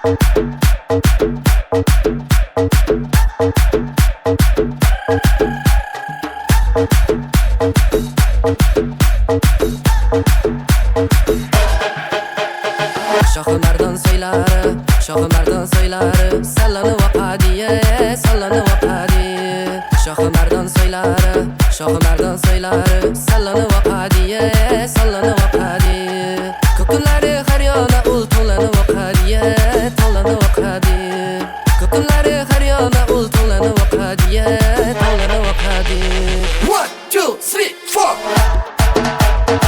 Shohimardon so'ylari, shohimardon so'ylari, sallanib oqadi, sallanib oqadi. Shohimardon so'ylari, shohimardon so'ylari, sallanib oqadi, sallanib oqadi. Ko'kunlari har yona ul to'lanib oqadi, to'lanib oqadi. Ko'kunlari har yona ul to'lanib oqadi, to'lanib oqadi. 1 2 3 4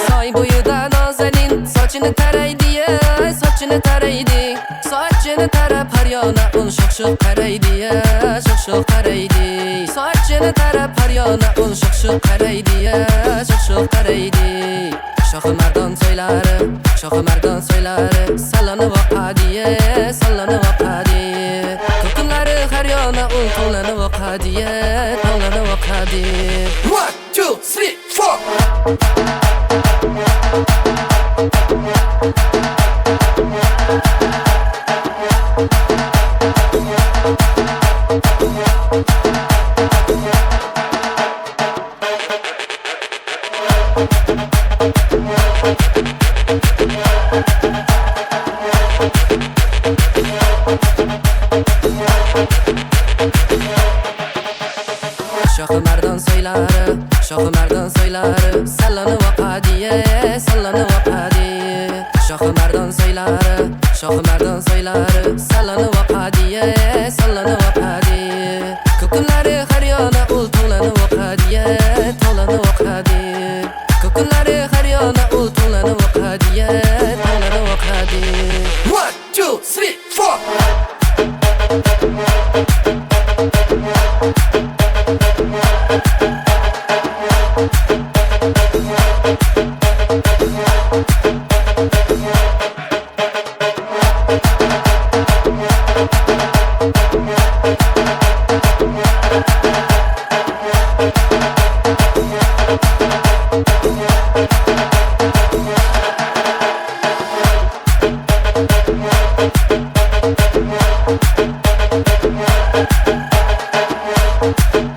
Soy bo'yida nozanin sochini taraydi, sochini taraydi. Sochini tarab har yona ul sho'x qaraydi, sho'x qaraydi. Sochini tarab har yona ul sho'x qaraydi, sho'x qaraydi. Shohimardon so'ylari, shohimardon so'ylari, sallanib oqadi, sallanib oqadi. Ko'kunlari har yona ul to'lanib oqadi, to'lanib oqadi. 1 2 3 4 Shohimardon so'ylari, shohimardon so'ylari, sallanib oqadi, sallanib oqadi. Shohimardon so'ylari, shohimardon so'ylari, sallanib oqadi, sallanib oqadi. Ko'kunlari har yona ul to'lanib oqadi, to'lanib oqadi. Ko'kunlari har yona ul to'lanib oqadi, to'lanib oqadi. 1 2 3 4 Thank you.